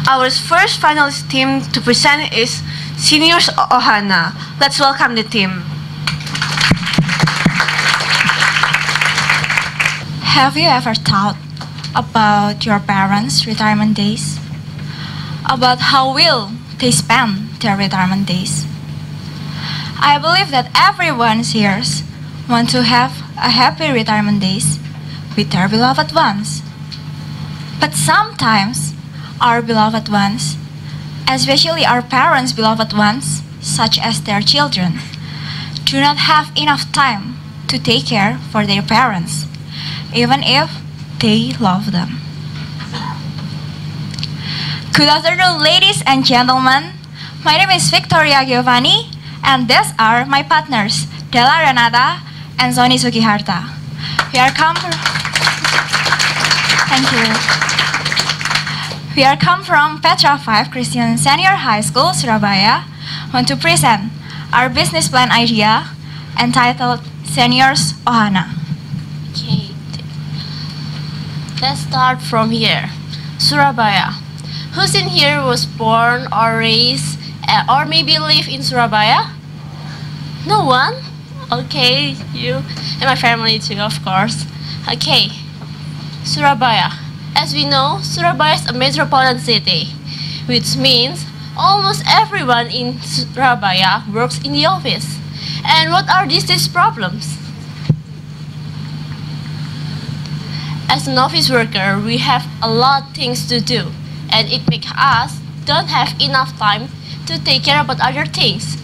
Our first finalist team to present is Seniors Ohana. Let's welcome the team. Have you ever thought about your parents' retirement days? About how will they spend their retirement days? I believe that everyone here wants to have a happy retirement days with their beloved ones. But sometimes our beloved ones, especially our parents' beloved ones, such as their children, do not have enough time to take care for their parents, even if they love them. Good afternoon, ladies and gentlemen. My name is Victoria Giovanni, and these are my partners, Della Renata and Zoni Sugiharta. We are come from Petra 5 Christian Senior High School, Surabaya, want to present our business plan idea entitled Seniors Ohana. Okay, let's start from here. Surabaya. Who's in here was born or raised or maybe live in Surabaya? No one? Okay, you and my family too, of course. Okay, Surabaya. As we know, Surabaya is a metropolitan city, which means almost everyone in Surabaya works in the office. And what are these problems? As an office worker, we have a lot of things to do, and it makes us don't have enough time to take care about other things,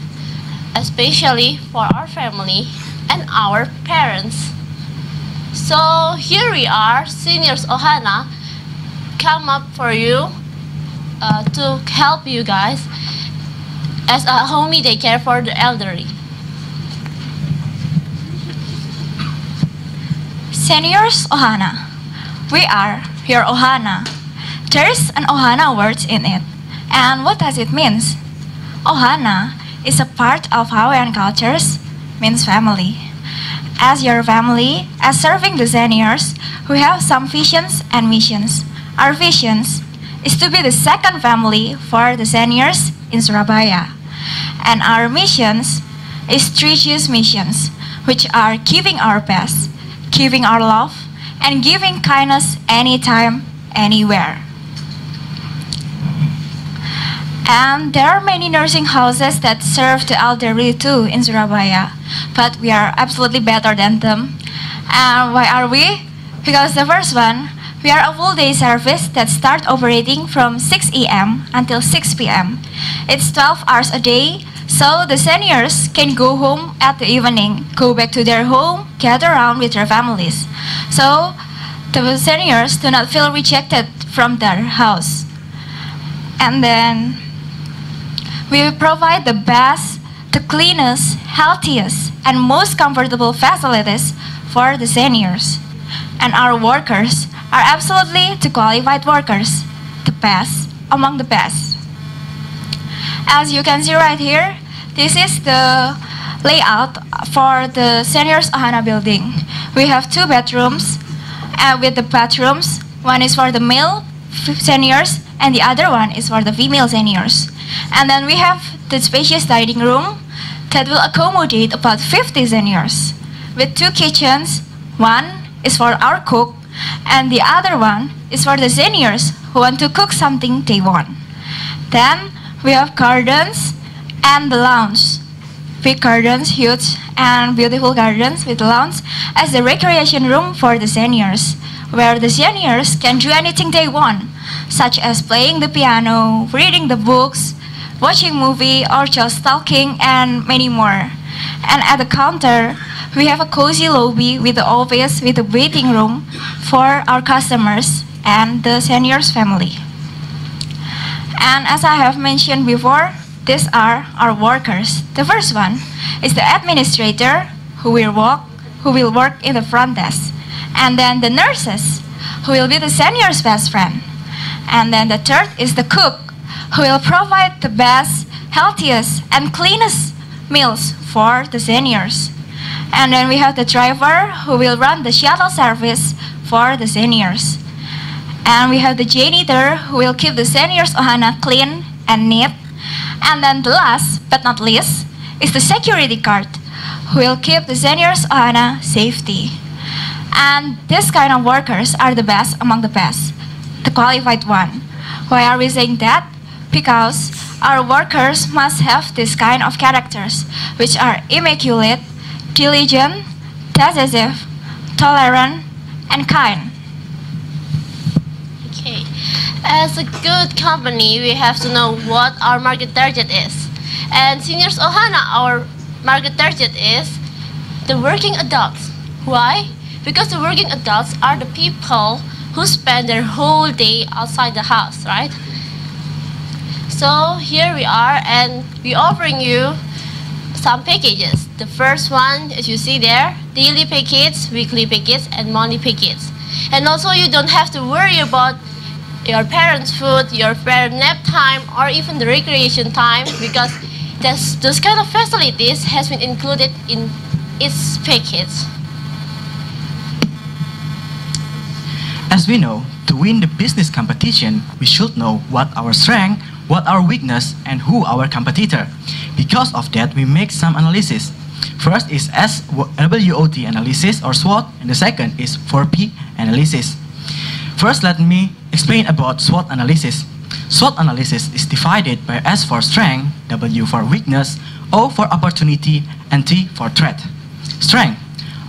especially for our family and our parents. So here we are, Seniors Ohana, come up for you to help you guys as a homey daycare for the elderly. Seniors Ohana. We are your Ohana. There is an Ohana word in it. And what does it mean? Ohana is a part of Hawaiian cultures, means family. As your family, as serving the seniors who have some visions and missions. Our visions is to be the second family for the seniors in Surabaya. And our missions is 3 G's missions, which are giving our best, giving our love, and giving kindness anytime, anywhere. And there are many nursing houses that serve the elderly too in Surabaya, but we are absolutely better than them. And why are we? Because the first one, we are a full-day service that starts operating from 6 a.m. until 6 p.m. It's 12 hours a day, so the seniors can go home at the evening, go back to their home, gather around with their families. So the seniors do not feel rejected from their house. And then we provide the best, the cleanest, healthiest, and most comfortable facilities for the seniors. And our workers are absolutely the qualified workers, the best among the best. As you can see right here, this is the layout for the Seniors Ohana building. We have 2 bedrooms, and with the bathrooms, one is for the male seniors and the other one is for the female seniors. And then we have the spacious dining room that will accommodate about 50 seniors with 2 kitchens. One is for our cook, and the other one is for the seniors who want to cook something they want. Then we have gardens and the lounge. Big gardens, huge and beautiful gardens with lounge as the recreation room for the seniors, where the seniors can do anything they want, such as playing the piano, reading the books, watching movie, or just talking, and many more. And at the counter, we have a cozy lobby with the office with a waiting room for our customers and the seniors family. And as I have mentioned before, these are our workers. The first one is the administrator who will work in the front desk. And then the nurses who will be the seniors' best friend. And then the third is the cook who will provide the best, healthiest, and cleanest meals for the seniors. And then we have the driver who will run the shuttle service for the seniors. And we have the janitor who will keep the seniors Ohana clean and neat. And then the last but not least is the security guard who will keep the seniors Ohana safety. And this kind of workers are the best among the best, the qualified one. Why are we saying that? Because our workers must have this kind of characters, which are immaculate, diligent, decisive, tolerant, and kind. Okay. As a good company, we have to know what our market target is. And Seniors Ohana, our market target is the working adults. Why? Because the working adults are the people who spend their whole day outside the house, right? So here we are, and we're offering you some packages. The first one, as you see there, daily package, weekly package, and monthly package. And also you don't have to worry about your parents' food, your parent nap time, or even the recreation time, because those kind of facilities has been included in its package. As we know, to win the business competition, we should know what our strength, what our weakness, and who our competitor. Because of that, we make some analysis. First is SWOT analysis or SWOT, and the second is 4P analysis. First, let me explain about SWOT analysis. SWOT analysis is divided by S for strength, W for weakness, O for opportunity, and T for threat. Strength.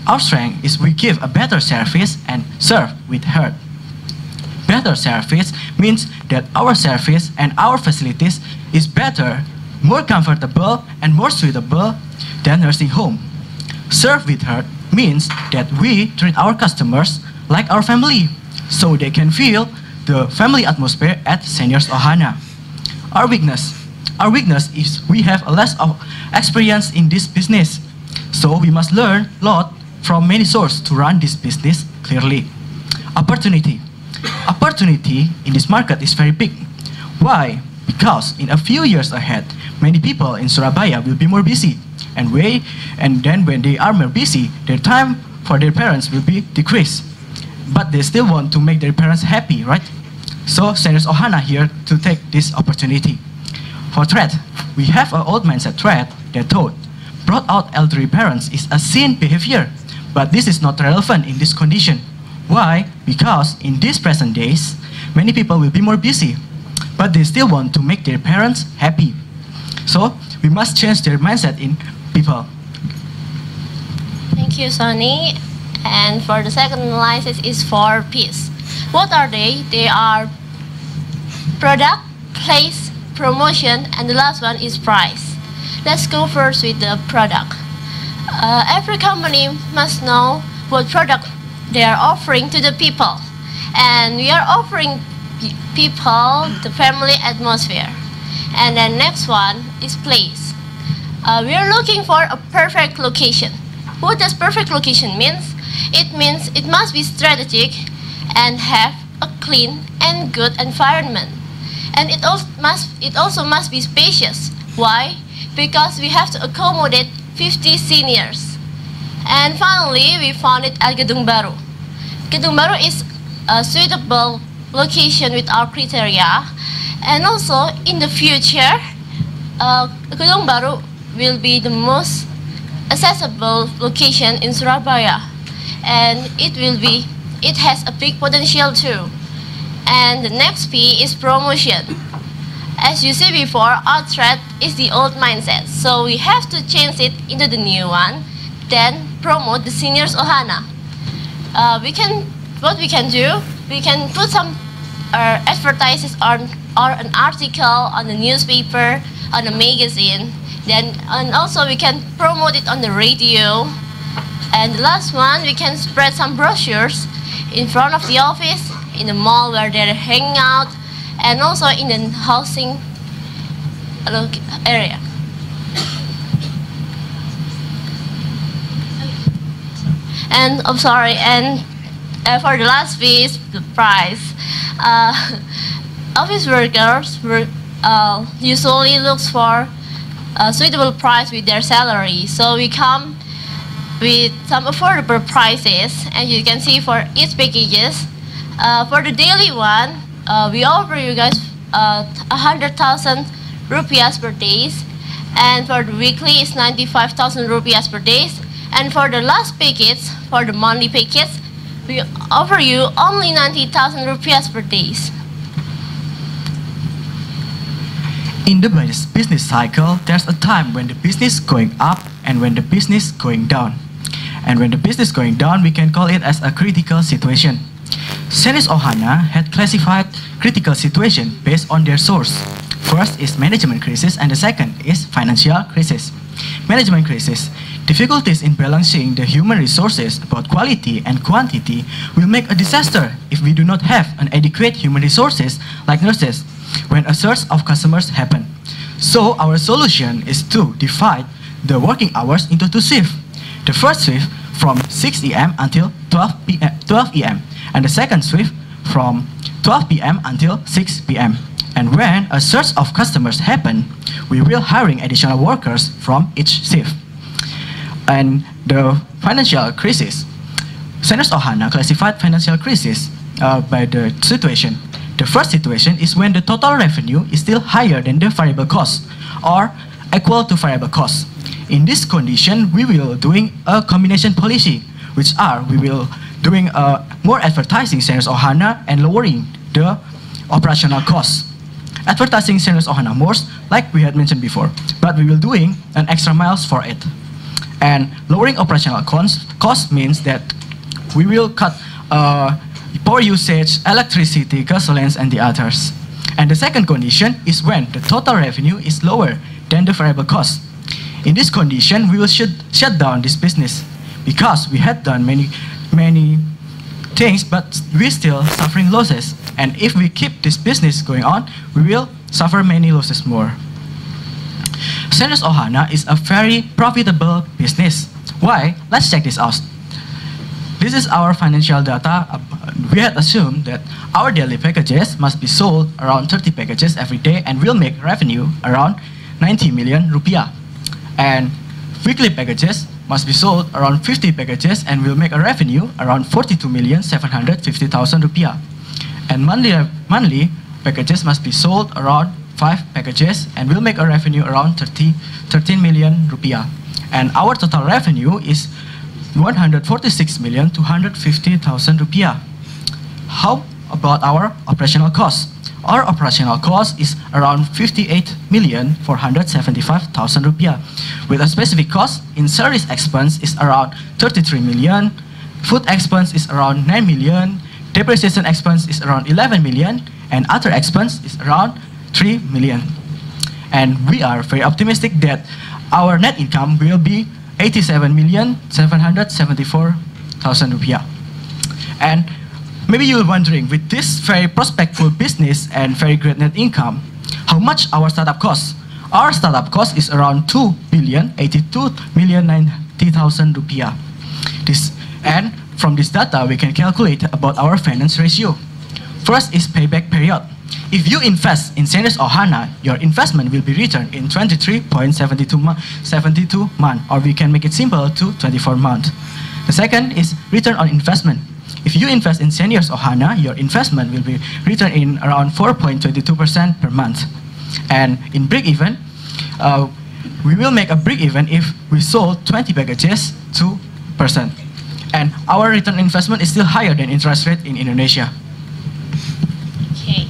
Our strength is we give a better service and serve with heart. Better service means that our service and our facilities is better, more comfortable, and more suitable than nursing home. Serve with heart means that we treat our customers like our family, so they can feel the family atmosphere at Seniors Ohana. Our weakness is we have a less of experience in this business, so we must learn a lot from many sources to run this business clearly. Opportunity in this market is very big. Why? Because in a few years ahead, many people in Surabaya will be more busy, and then when they are more busy, their time for their parents will be decreased. But they still want to make their parents happy, right? So Seniors Ohana here to take this opportunity. For threat, we have an old mindset threat that thought brought out elderly parents is a sin behavior, but this is not relevant in this condition. Why? Because in these present days, many people will be more busy, but they still want to make their parents happy. So we must change their mindset in people. Thank you, Sonny. And for the second analysis is 4 P's. What are they? They are product, place, promotion, and the last one is price. Let's go first with the product. Every company must know what product they are offering to the people. And we are offering people the family atmosphere. And then next one is place. We are looking for a perfect location. What does perfect location means? It means it must be strategic and have a clean and good environment. And it also must be spacious. Why? Because we have to accommodate 50 seniors. And finally, we found it at Gedung Baru. Gedung Baru is a suitable location with our criteria. And also, in the future, Gedung Baru will be the most accessible location in Surabaya. And it has a big potential too. And the next P is promotion. As you see before, our threat is the old mindset, so we have to change it into the new one, then promote the Seniors Ohana. What we can do, we can put some advertises or an article on the newspaper, on a magazine, and also we can promote it on the radio. And the last one, we can spread some brochures in front of the office, in the mall where they're hanging out, and also in the housing area. And I'm sorry, and for the last piece, the price. Office workers usually looks for a suitable price with their salary, so we come with some affordable prices. And you can see for each packages, For the daily one, we offer you guys 100,000 rupiahs per day, and for the weekly is 95,000 rupiahs per day, and for the last package, for the monthly package, we offer you only 90,000 rupiahs per day. In the business cycle, there's a time when the business going up and when the business going down. And when the business going down, we can call it as a critical situation. Seniors Ohana had classified critical situation based on their source. First is management crisis and the second is financial crisis. Management crisis. Difficulties in balancing the human resources about quality and quantity will make a disaster if we do not have an adequate human resources like nurses when a surge of customers happen. So our solution is to divide the working hours into two shifts. The first shift from 6 a.m. until 12 a.m. and the second shift from 12 p.m. until 6 p.m. And when a surge of customers happen, we will hiring additional workers from each shift. And the financial crisis. Seniors Ohana classified financial crisis by the situation. The first situation is when the total revenue is still higher than the variable cost or equal to variable cost. In this condition, we will doing a combination policy, which are we will doing more advertising Seniors Ohana and lowering the operational costs. Advertising Seniors Ohana more, like we had mentioned before, but we will doing an extra miles for it. And lowering operational cost means that we will cut power usage, electricity, gasoline, and the others. And the second condition is when the total revenue is lower than the variable cost. In this condition, we will shut down this business because we had done many things, but we still suffering losses. And if we keep this business going on, we will suffer many losses more. Seniors Ohana is a very profitable business. Why? Let's check this out. This is our financial data. We had assumed that our daily packages must be sold around 30 packages every day and will make revenue around 90 million rupiah. And weekly packages must be sold around 50 packages and will make a revenue around 42,750,000 rupiah. And monthly packages must be sold around 5 packages and will make a revenue around 13 million rupiah. And our total revenue is 146,250,000 rupiah. How about our operational cost? Our operational cost is around 58,475,000 rupiah, with a specific cost in service expense is around 33 million, food expense is around 9 million, depreciation expense is around 11 million, and other expense is around 3 million. And we are very optimistic that our net income will be 87,774,000 rupiah. And maybe you're wondering, with this very prospectful business and very great net income, how much our startup costs? Our startup cost is around 2,082,090,000 rupiah. And from this data, we can calculate about our finance ratio. First is payback period. If you invest in Seniors Ohana, your investment will be returned in 23.72 months, or we can make it simple to 24 months. The second is return on investment. If you invest in Seniors Ohana, your investment will be returned in around 4.22% per month. And in break-even, we will make a break-even if we sold 20 packages to %. And our return on investment is still higher than interest rate in Indonesia. Okay.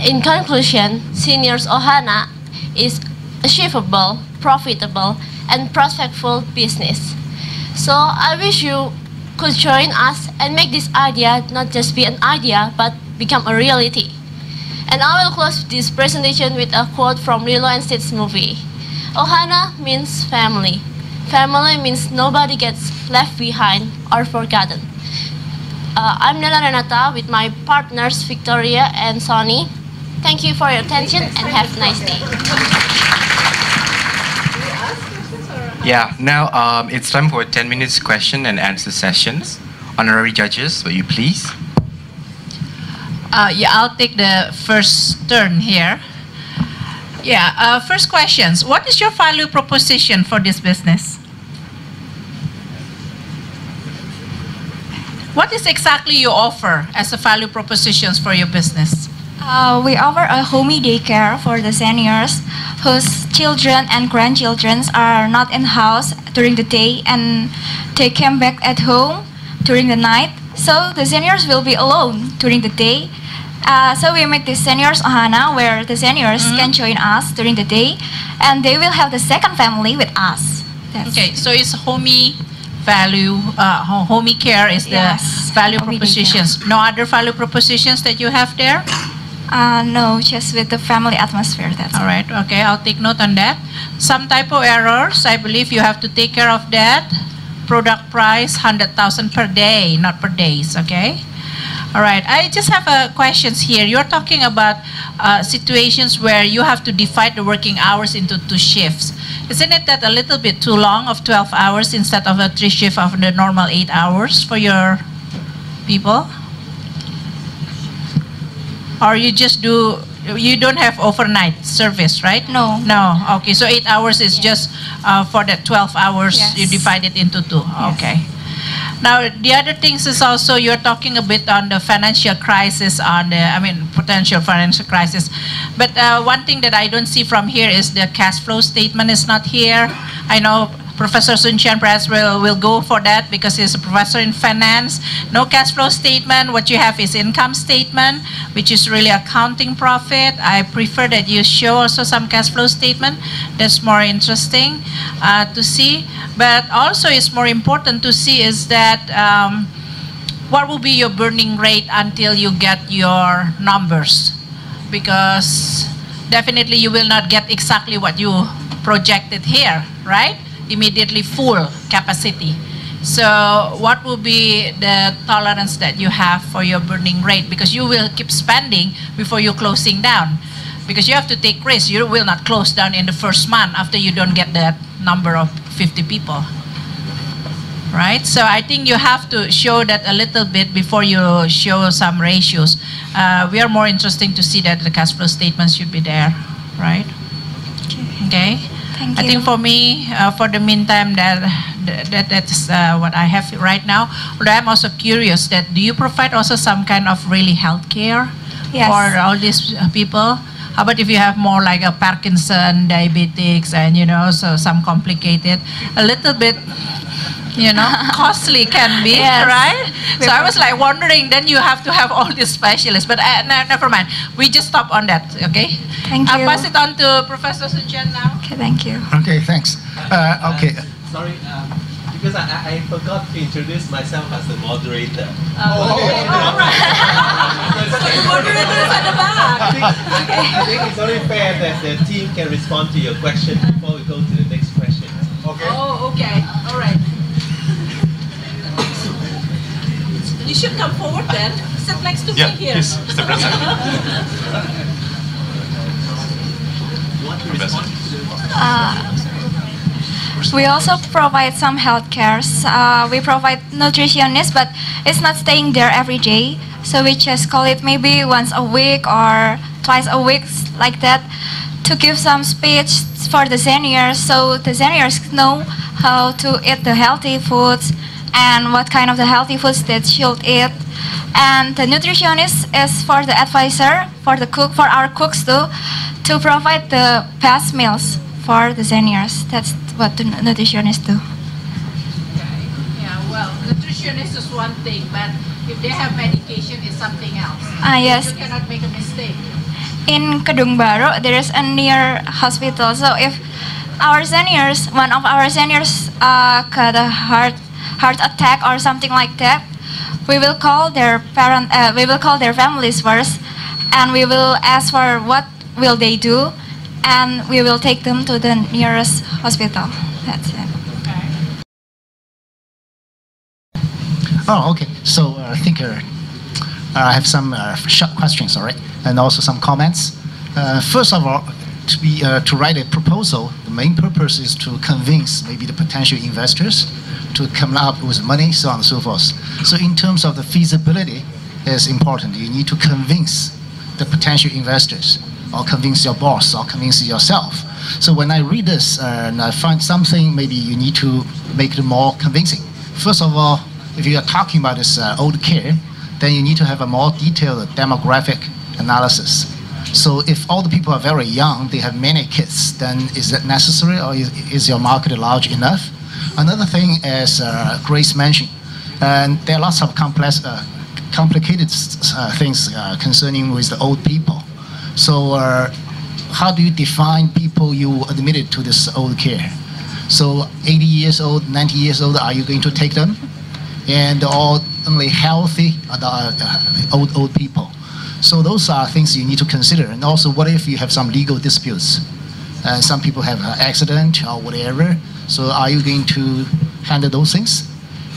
In conclusion, Seniors Ohana is achievable, profitable, and prospectful business. So I wish you could join us and make this idea not just be an idea, but become a reality. And I will close this presentation with a quote from Lilo and Stitch movie. Ohana means family. Family means nobody gets left behind or forgotten. I'm Nela Renata with my partners Victoria and Sonny. Thank you for your attention and have a nice day. Yeah, now it's time for 10 minutes question and answer sessions. Honorary judges, will you please? Yeah, I'll take the first turn here. Yeah, first questions. What is your value proposition for this business? What is exactly you offer as a value propositions for your business? We offer a homey daycare for the seniors whose children and grandchildren are not in house during the day and they came back at home during the night. So the seniors will be alone during the day. So we make the seniors Ohana where the seniors can join us during the day and they will have the second family with us. Okay, so it's homey value, homey care is the value propositions. No other value propositions that you have there? No, just with the family atmosphere. That's all right. Okay, I'll take note on that. Some typo errors, I believe you have to take care of that. Product price 100,000 per day, not per days. Okay. All right. I just have questions here. You're talking about situations where you have to divide the working hours into 2 shifts. Isn't it that a little bit too long of 12 hours instead of a 3 shift of the normal 8 hours for your people? Or you just do, you don't have overnight service, right? No. No. Okay, so 8 hours is just for the 12 hours, you divide it into 2. Yes. Okay. Now, the other things is also, you're talking a bit on the financial crisis, potential financial crisis. But one thing that I don't see from here is the cash flow statement is not here. I know Professor Sun Chan perhaps will go for that because he's a professor in finance. No cash flow statement. What you have is income statement, which is really accounting profit. I prefer that you show also some cash flow statement. That's more interesting to see. But also it's more important to see is that what will be your burning rate until you get your numbers? Because definitely you will not get exactly what you projected here, right? Immediately full capacity. So what will be the tolerance that you have for your burning rate? Because you will keep spending before you're closing down. Because you have to take risks. You will not close down in the first month after you don't get that number of 50 people. Right? So I think you have to show that a little bit before you show some ratios. We are more interested to see that the cash flow statements should be there. Right? Okay. Thank I you. think for me, for the meantime, that's what I have right now. But I'm also curious that do you provide also some kind of really health care for all these people? How about if you have more like a Parkinson, diabetics, and so some complicated, a little bit, costly can be, right? So I was like wondering, then you have to have all these specialists, but never mind. We just stop on that, okay? Thank you. I'll pass it on to Professor Sun Chan now. Okay, thank you. Okay, thanks. Okay. Sorry, because I forgot to introduce myself as the moderator. All right. So the moderator is at the back. I think it's only fair that the team can respond to your question before we go to the next question. Okay? Oh, okay. All right. You should come forward then. Sit next to me here. Yes, Mr. President. We also provide some health cares. We provide nutritionists, but it's not staying there every day. So we just call it maybe once a week or twice a week, like that, to give some speech for the seniors, so the seniors know how to eat the healthy foods and what kind of the healthy foods they should eat. And the nutritionist is for the advisor, for the cook, for our cooks too, to provide the best meals for the seniors. That's what the nutritionists do. Yeah, well, nutritionist is one thing, but if they have medication, it's something else. Yes. You cannot make a mistake. In Kedung Baru, there is a near hospital. So if our seniors, one of our seniors got a heart attack or something like that, we will call their families first, and we will ask for what will they do, and we will take them to the nearest hospital. That's it. Oh, okay. So I think I have some short questions, all right, and also some comments. First of all, to write a proposal, the main purpose is to convince maybe the potential investors to come up with money, so on and so forth. So in terms of the feasibility, is important. You need to convince the potential investors, or convince your boss, or convince yourself. So when I read this and I find something, maybe you need to make it more convincing. First of all, if you are talking about this old care, then you need to have a more detailed demographic analysis. So if all the people are very young, they have many kids, then is that necessary, or is your market large enough? Another thing, as Grace mentioned, and there are lots of complicated things concerning with the old people. So how do you define people you admitted to this old care? So 80 years old, 90 years old, are you going to take them? And all only healthy old people. So those are things you need to consider. And also, what if you have some legal disputes? Some people have an accident or whatever. So are you going to handle those things?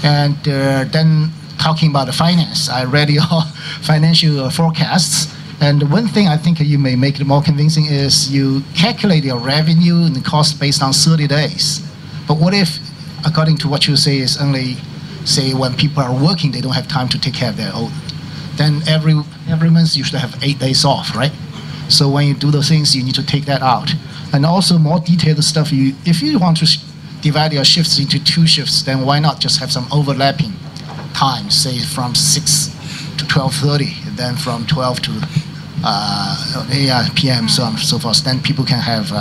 And then talking about the finance, I read your financial forecasts. And one thing I think you may make it more convincing is you calculate your revenue and the cost based on 30 days. But what if, according to what you say, is only, say, when people are working, they don't have time to take care of their own? Then every month you should have 8 days off, right? So when you do those things, you need to take that out. And also more detailed stuff, if you want to divide your shifts into 2 shifts, then why not just have some overlapping times, say from 6 to 12:30, and then from 12 to p.m., so on and so forth. Then people can have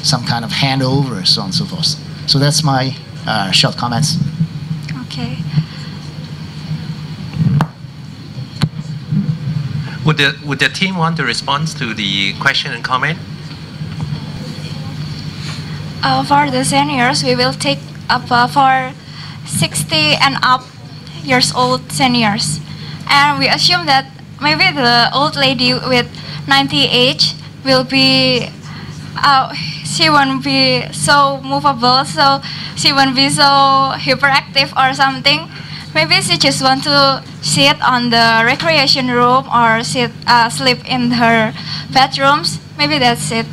some kind of handover, so on and so forth. So that's my short comments. Okay. Would the team want to respond to the question and comment? For the seniors, we will take up for 60 and up years old seniors. And we assume that maybe the old lady with 90 age will be, she won't be so movable, so she won't be so hyperactive or something. Maybe she just want to sit on the recreation room or sleep in her bedrooms. Maybe that's it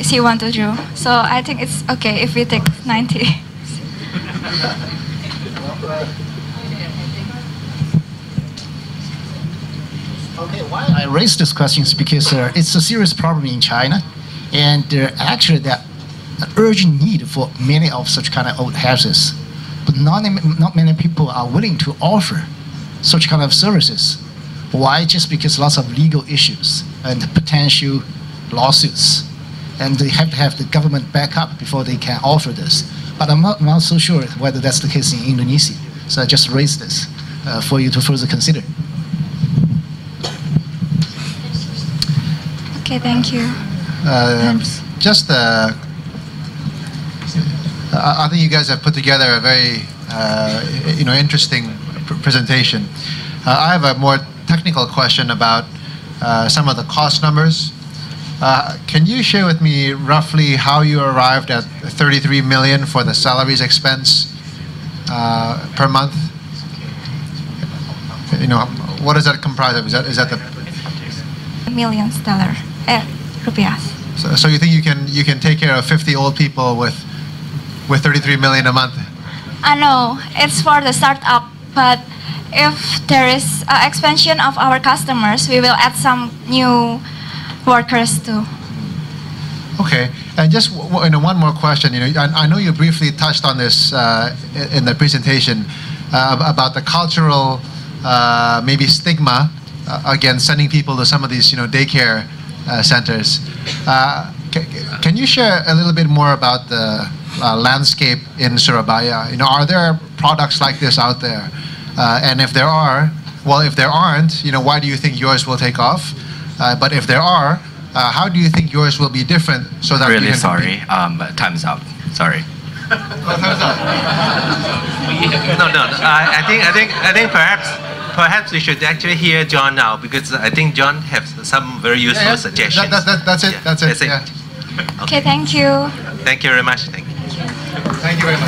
she want to do. So I think it's okay if we take 90. Okay, why I raise this question is because it's a serious problem in China, and actually there an urgent need for many of such kind of old houses, but not many people are willing to offer such kind of services. Why? Just because lots of legal issues and potential lawsuits, and they have to have the government back up before they can offer this. But I'm not so sure whether that's the case in Indonesia. So I just raised this for you to further consider. Okay, thank you. I think you guys have put together a very interesting presentation. I have a more technical question about some of the cost numbers. Can you share with me roughly how you arrived at 33 million for the salaries expense per month? What does that comprise of? Is that the Millions dollar, rupiah. So you think you can take care of 50 old people with 33 million a month? No, it's for the startup. But if there is expansion of our customers, we will add some new workers too. Okay, and just one more question. I know you briefly touched on this in the presentation about the cultural maybe stigma against sending people to some of these daycare centers. Can you share a little bit more about the landscape in Surabaya? Are there products like this out there? And if there are, well, if there aren't, why do you think yours will take off? But if there are, how do you think yours will be different so that Really sorry, time's out. Sorry. Time's out. No. I think perhaps we should actually hear John now, because I think John has some very useful suggestions. That's it. That's it. Yeah. Okay, thank you. Thank you very much. Thank you. Thank you very much.